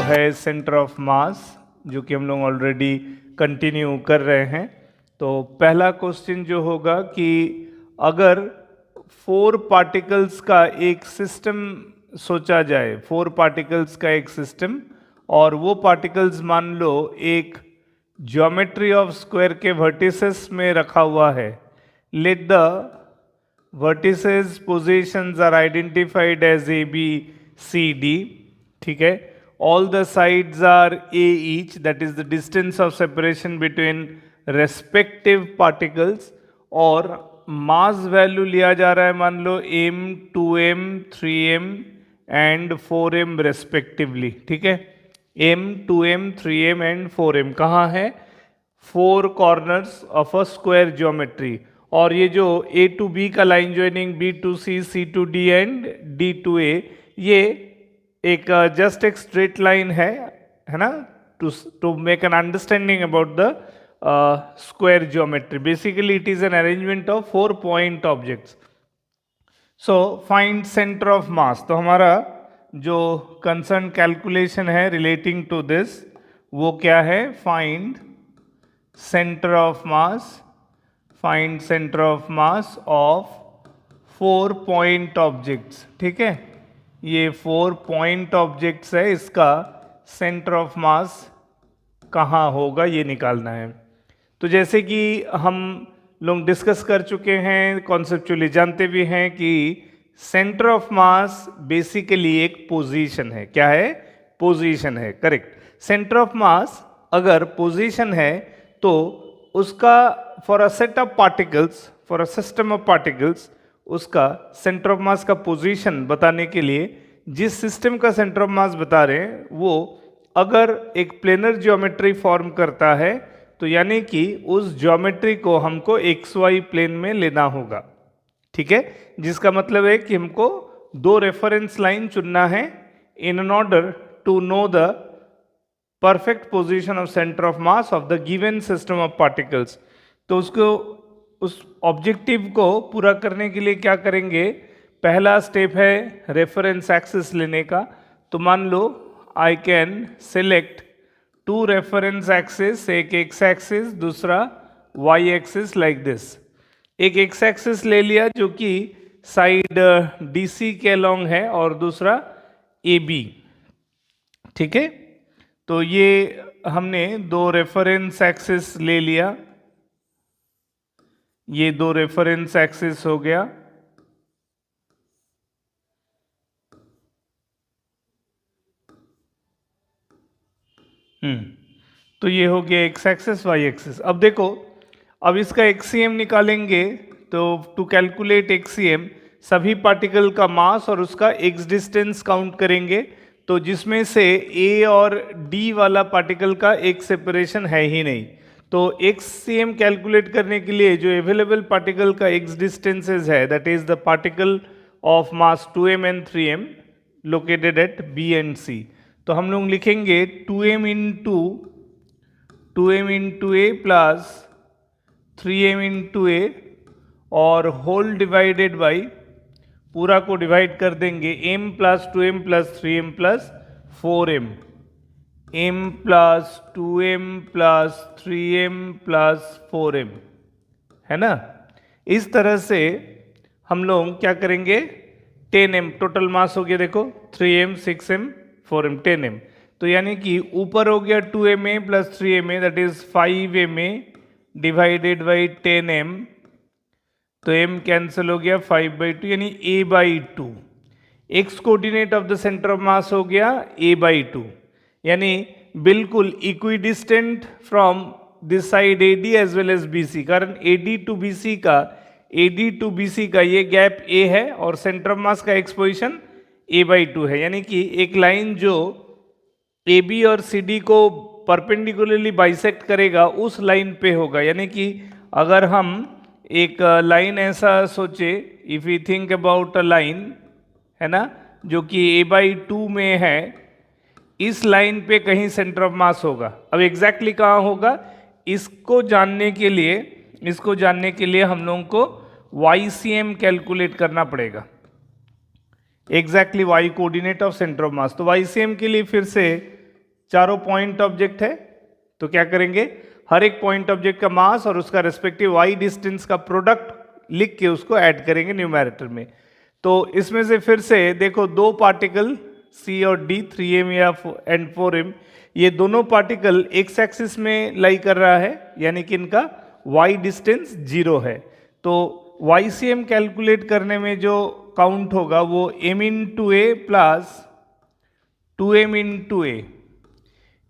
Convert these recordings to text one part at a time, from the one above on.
है centre of मास, जो कि हम लोग ऑलरेडी कंटिन्यू कर रहे हैं। तो पहला क्वेश्चन जो होगा कि अगर 4 पार्टिकल्स का एक सिस्टम सोचा जाए, 4 पार्टिकल्स का एक सिस्टम, और वो पार्टिकल्स मान लो एक ज्योमेट्री ऑफ स्क्वायर के वर्टिसेस में रखा हुआ है। Let the vertices positions are identified as A B C D, ठीक है। All the sides are A each, that is the distance of separation between respective particles, और मास वैल्यू लिया जा रहा है मान लो m, 2m, 3m and 4m respectively, ठीक है। m, 2m, 3m and 4m कहाँ है? 4 corners of a square geometry. और ये जो a टू b का line joining b to c, c to d and d to a, ये एक जस्ट एक स्ट्रेट लाइन है ना, to make an understanding about the square geometry. Basically it is an arrangement of 4 point objects. So find center of mass. तो हमारा जो concern calculation है relating to this वो क्या है? Find center of mass. Find center of mass of 4 point objects. ठीक है, ये 4 point objects है, इसका center of mass कहाँ होगा ये निकालना है। तो जैसे कि हम लोग डिस्कस कर चुके हैं, कॉन्सेप्चुअली जानते भी हैं कि सेंटर ऑफ मास बेसिकली एक पोजीशन है। क्या है? पोजीशन है, करेक्ट। सेंटर ऑफ मास अगर पोजीशन है तो उसका for a set of particles, for a system of particles, उसका सेंटर ऑफ मास का पोजीशन बताने के लिए जिस सिस्टम का सेंटर ऑफ मास बता रहे हैं वो अगर एक प्लेनर ज्योमेट्री फॉर्म करता है तो यानी कि उस ज्योमेट्री को हमको XY प्लेन में लेना होगा, ठीक है। जिसका मतलब है कि हमको 2 रेफरेंस लाइन चुनना है in an order to know the perfect position of centre of mass of the given system of particles. तो उसको, उस ऑब्जेक्टिव को पूरा करने के लिए क्या करेंगे? पहला स्टेप है रेफरेंस एक्सिस लेने का। तो मान लो I can select 2 reference axis, एक एक्स एक्सिस, दूसरा वाई एक्सिस, लाइक दिस। एक एक्स एक्सिस ले लिया जो कि साइड DC के अलोंग है और दूसरा AB, ठीक है। तो ये हमने 2 रेफरेंस एक्सिस ले लिया, ये 2 रेफरेंस एक्सिस हो गया। तो ये हो गया एक्स एक्सिस, वाई एक्सिस। अब देखो, अब इसका XCM निकालेंगे तो टू कैलकुलेट XCM सभी पार्टिकल का मास और उसका x डिस्टेंस काउंट करेंगे। तो जिसमें से A और D वाला पार्टिकल का एक सेपरेशन है ही नहीं, तो XCM कैलकुलेट करने के लिए जो अवेलेबल पार्टिकल का x डिस्टेंसेस है, that is the particle of mass 2m and 3m located at B and C। तो हम लोग लिखेंगे 2m into a plus 3m into a और होल डिवाइडेड बाई, पूरा को डिवाइड कर देंगे, m plus 2m plus 3m plus 4m, m plus 2m plus 3m plus 4m, है ना। इस तरह से हम लोग क्या करेंगे? 10m टोटल मास हो गया, देखो 3m, 6m, 4m, 10m। तो यानी कि ऊपर हो गया 2ma plus 3ma, that is 5ma divided by 10m। तो m कैंसिल हो गया, 5/2 यानी a/2। x coordinate of the centre of mass हो गया a/2, यानी बिल्कुल equidistant from this side AD as well as BC। कारण AD टू BC का ये गैप a है और सेंटर ऑफ मास का x पोजिशन a/2 है, यानी कि एक लाइन जो AB और CD को परपेंडिकुलरली बाइसेक्ट करेगा उस लाइन पे होगा। यानी कि अगर हम एक लाइन ऐसा सोचे, if you think about a line, है ना, जो कि a/2 में है, इस लाइन पे कहीं सेंटर ऑफ मास होगा। अब एग्जैक्टली कहाँ होगा इसको जानने के लिए हम लोगों को YCM कैलकुलेट करना पड़ेगा, exactly Y coordinate of centre of मास। तो YCM के लिए फिर से चारों पॉइंट ऑब्जेक्ट है, तो क्या करेंगे, हर एक पॉइंट ऑब्जेक्ट का मास और उसका रेस्पेक्टिव वाई डिस्टेंस का प्रोडक्ट लिख के उसको ऐड करेंगे न्यूमैरेटर में। तो इसमें से फिर से देखो, दो पार्टिकल C और D, 3m या एंड 4m, ये दोनों पार्टिकल एक्स एक्सिस में लाई कर रहा है, यानी कि इनका y डिस्टेंस 0 है। तो YCM कैलकुलेट करने में जो काउंट होगा वो m इंटू ए प्लस 2m इंटू ए,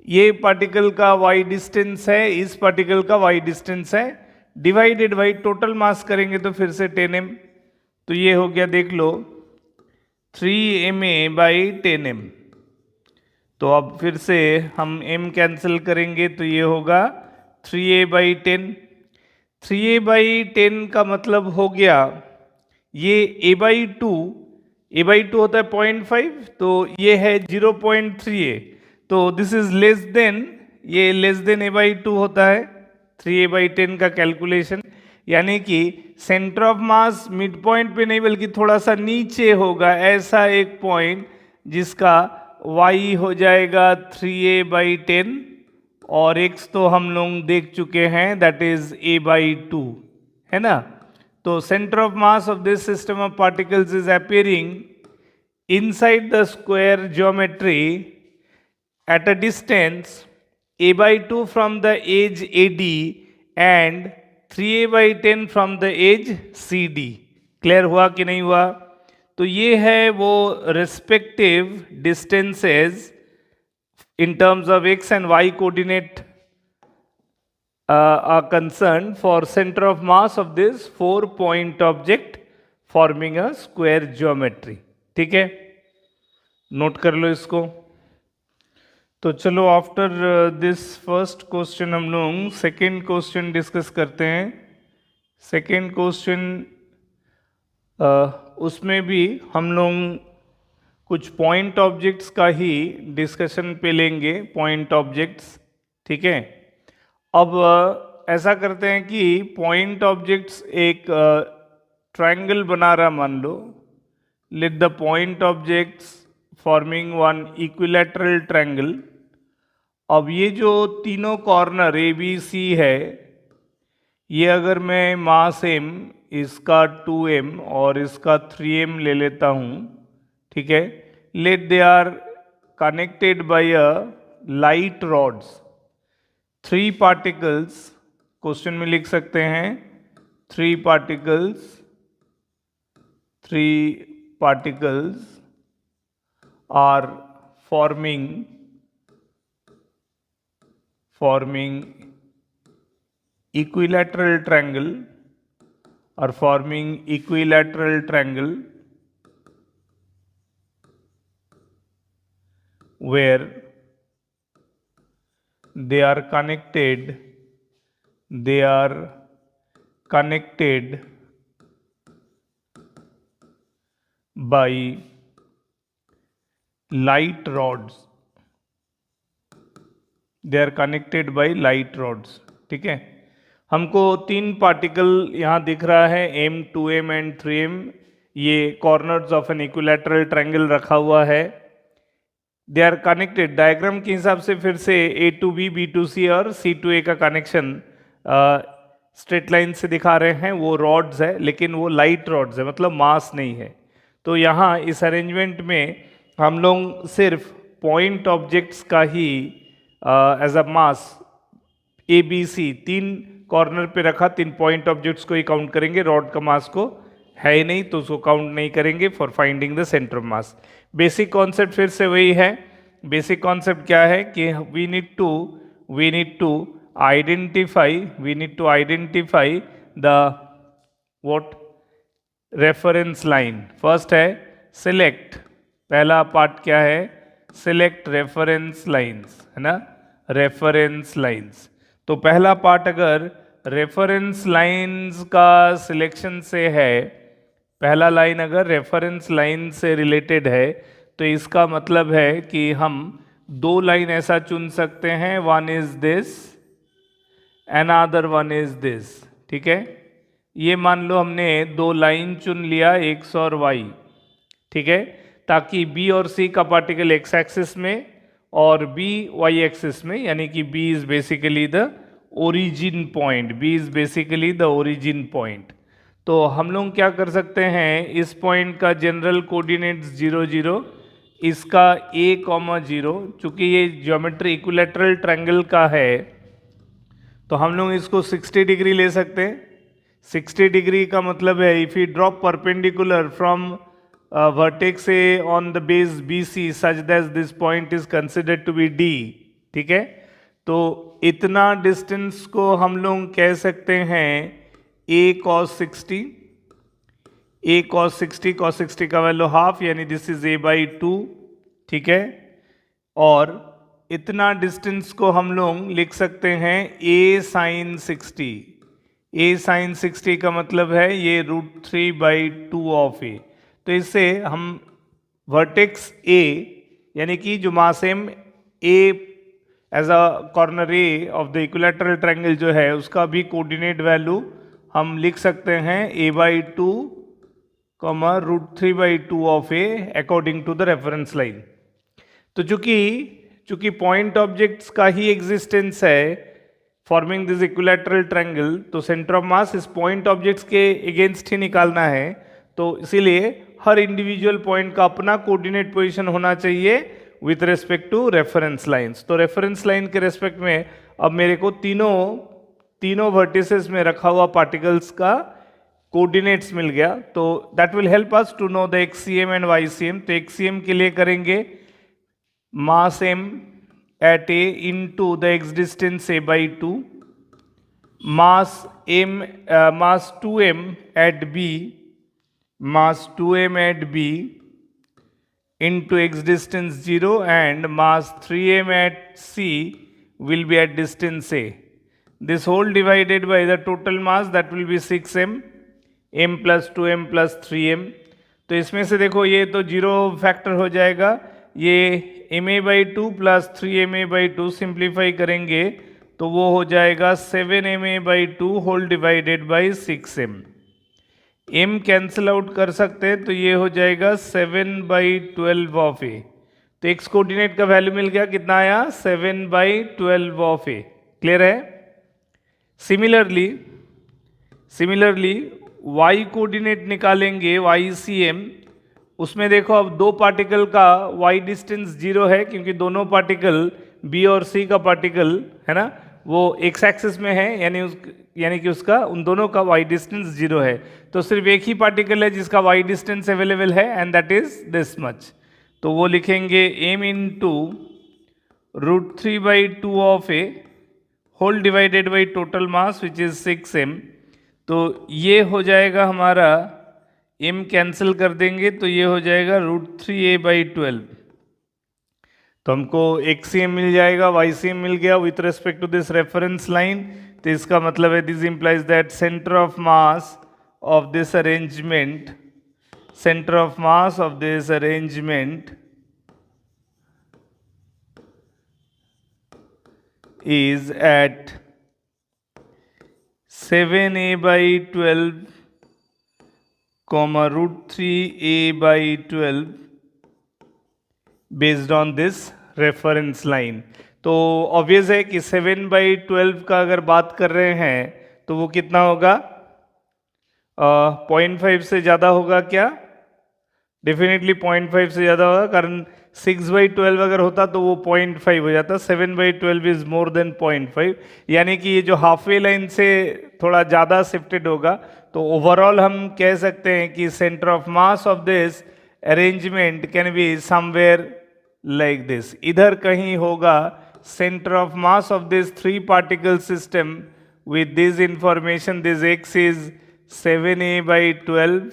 ये पार्टिकल का y डिस्टेंस है, इस पार्टिकल का y डिस्टेंस है, डिवाइडेड बाई टोटल मास करेंगे तो फिर से 10m, तो ये हो गया, देख लो, 3ma बाई 10m। तो अब फिर से हम m कैंसिल करेंगे तो ये होगा 3a बाई 10। 3a बाई 10 का मतलब हो गया ये a बाई 2, a बाई 2 होता है 0.5, तो ये है 0.3a, तो दिस इज लेस देन, ये लेस देन a बाई 2 होता है 3a बाई 10 का कैलकुलेशन, यानी कि centre of mass mid point पे नहीं बल्कि थोड़ा सा नीचे होगा, ऐसा एक पॉइंट जिसका y हो जाएगा 3a बाई 10 और x तो हम लोग देख चुके हैं, दैट इज a बाई 2, है ना। तो centre of mass of this system of particles is appearing inside the square geometry at a distance a by 2 from the edge AD and 3a by 10 from the edge CD। Clear हुआ कि नहीं हुआ? तो ये है वो respective distances in terms of x and y coordinate are concerned for center of mass of this 4 point object forming a square geometry। ठीक है, नोट कर लो इसको। तो चलो आफ्टर दिस फर्स्ट क्वेश्चन हम लोग सेकेंड क्वेश्चन डिस्कस करते हैं। सेकेंड क्वेश्चन उसमें भी हम लोग कुछ पॉइंट ऑब्जेक्ट्स का ही डिस्कशन पे लेंगे, पॉइंट ऑब्जेक्ट्स, ठीक है। अब ऐसा करते हैं कि पॉइंट ऑब्जेक्ट्स एक ट्रायंगल बना रहा मान लो, let the point objects forming one equilateral triangle. अब ये जो तीनों कॉर्नर ए बी सी है, ये अगर मैं मास m, इसका 2m और इसका 3m ले लेता हूँ, ठीक है, let they are connected by a light rods, 3 particles, question में लिख सकते हैं 3 particles are forming equilateral triangle where they are connected by light rods, ठीक है। हमको 3 पार्टिकल यहाँ दिख रहा है, m, 2m एंड 3m, ये corners of an equilateral triangle रखा हुआ है, दे आर कनेक्टेड। डायग्राम के हिसाब से फिर से a to b, b to c और c to a का कनेक्शन स्ट्रेट लाइन से दिखा रहे हैं, वो रॉड्स है, लेकिन वो लाइट रॉड्स है, मतलब मास नहीं है। तो यहाँ इस अरेंजमेंट में हम लोग सिर्फ पॉइंट ऑब्जेक्ट्स का ही as a mass A B C 3 corner पे रखा, 3 पॉइंट ऑब्जेक्ट्स को ही काउंट करेंगे, रॉड का मास को है ही नहीं तो उसको काउंट नहीं करेंगे for finding the centre of mass. Basic concept फिर से वही है। बेसिक कॉन्सेप्ट क्या है कि we need to identify the what reference line. First है सिलेक्ट, पहला पार्ट क्या है, सिलेक्ट रेफरेंस लाइंस, है ना, रेफरेंस लाइंस। तो पहला पार्ट अगर रेफरेंस लाइंस का सिलेक्शन से है, पहला लाइन अगर रेफरेंस लाइन से रिलेटेड है, तो इसका मतलब है कि हम 2 लाइन ऐसा चुन सकते हैं, one is this, another one is this, ठीक है। ये मान लो हमने 2 लाइन चुन लिया, x और y, ठीक है, ताकि b और c का पार्टिकल x एक्सिस में और बी वाई एक्सिस में, यानी कि B is basically the origin point, B is basically the origin point. तो हम लोग क्या कर सकते हैं, इस पॉइंट का जनरल कोऑर्डिनेट्स 0 0, इसका a,0, चूंकि ये ज्योमेट्री इक्विलैटरल ट्रायंगल का है तो हम लोग इसको 60 डिग्री ले सकते हैं। 60 डिग्री का मतलब है if you drop perpendicular from vertex A on the base BC such that this point is considered to be D, ठीक है। तो इतना डिस्टेंस को हम लोग कह सकते हैं a cos 60, a cos 60, cos 60 का वैल्यू हाफ, यानी दिस इज a/2, ठीक है। और इतना डिस्टेंस को हम लोग लिख सकते हैं a sin 60, a sin 60 का मतलब है ये √3/2 ऑफ a। तो इससे हम वर्टेक्स a, यानी कि जो मासेम a as a corner A of the equilateral triangle जो है उसका भी कोऑर्डिनेट वैल्यू हम लिख सकते हैं a/2, √3/2 of a according to the reference line. तो चूंकि पॉइंट ऑब्जेक्ट्स का ही एग्जिस्टेंस है फॉर्मिंग दिस इक्विलैटरल ट्रायंगल, तो सेंटर ऑफ मास इस पॉइंट ऑब्जेक्ट्स के अगेंस्ट ही निकालना है। तो इसीलिए हर इंडिविजुअल पॉइंट का अपना कोऑर्डिनेट पोजीशन होना चाहिए with respect to reference lines. तो रेफरेंस लाइन के रेस्पेक्ट में अब मेरे को तीनों वर्टिसेस में रखा हुआ पार्टिकल्स का कोऑर्डिनेट्स मिल गया। तो that will help us to know the XCM and YCM. तो एक्सीएम के लिए करेंगे मास m at a into the x distance a/2, mass 2m at b, mass 2m at b into x distance 0, and mass 3m at c will be at distance a. This whole divided by the total mass, that will be 6m, m plus 2m plus 3m. तो इसमें से देखो ये तो zero factor हो जाएगा, ये ma/2 plus 3ma/2 simplify करेंगे तो वो हो जाएगा 7ma/2 whole divided by 6m। m cancel out कर सकते हैं तो ये हो जाएगा 7/12 ऑफ a। तो x कोऑर्डिनेट का वैल्यू मिल गया, कितना आया 7/12 ऑफ a। क्लियर है। सिमिलरली y कोऑर्डिनेट निकालेंगे YCM। उसमें देखो अब दो पार्टिकल का y डिस्टेंस 0 है क्योंकि दोनों पार्टिकल b और c का पार्टिकल है ना वो x एक्सिस में है, यानी कि उसका उन दोनों का y डिस्टेंस 0 है। तो सिर्फ एक ही पार्टिकल है जिसका y डिस्टेंस अवेलेबल है and that is this much. तो वो लिखेंगे m into √3/2 of a whole divided by total mass which is 6m। तो ये हो जाएगा हमारा, m कैंसिल कर देंगे तो ये हो जाएगा √3a/12। तो हमको XCM मिल जाएगा, YCM मिल गया with respect to this reference line. तो इसका मतलब है this implies that centre of mass of this arrangement is at 7a/12, √3a/12 based on this reference line. तो ऑब्वियस है कि 7/12 का अगर बात कर रहे हैं तो वो कितना होगा, 0.5 से ज़्यादा होगा क्या? डेफिनेटली 0.5 से ज़्यादा होगा, कारण 6/12 अगर होता तो वो 0.5 हो जाता। 7/12 इज मोर देन 0.5, यानी कि ये जो हाफवे लाइन से थोड़ा ज़्यादा शिफ्टेड होगा। तो ओवरऑल हम कह सकते हैं कि centre of mass of this arrangement can be somewhere like this. इधर कहीं होगा centre of mass of this 3 particle system with this information, this x is 7a/12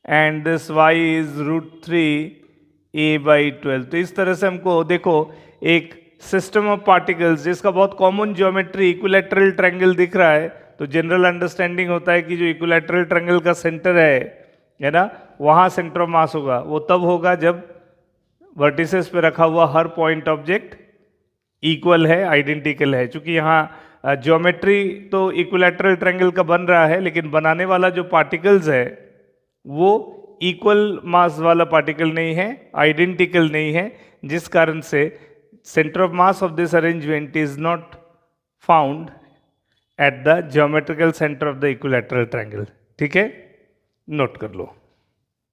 and this y is √3a/12। तो इस तरह से हमको देखो एक सिस्टम ऑफ पार्टिकल्स जिसका बहुत कॉमन ज्योमेट्री इक्विलैटरल ट्रायंगल दिख रहा है, तो जनरल अंडरस्टैंडिंग होता है कि जो इक्विलैटरल ट्रायंगल का सेंटर है ना, वहाँ सेंटर ऑफ मास होगा। वो तब होगा जब वर्टिसेस पे रखा हुआ हर पॉइंट ऑब्जेक्ट इक्वल है, आइडेंटिकल है। चूंकि यहाँ ज्योमेट्री तो इक्विलैटरल ट्रायंगल का बन रहा है, लेकिन बनाने वाला जो पार्टिकल्स है वो इक्वल मास वाला पार्टिकल नहीं है, आइडेंटिकल नहीं है, जिस कारण से center of mass of this arrangement is not found at the geometrical center of the equilateral triangle. ठीक है, नोट कर लो.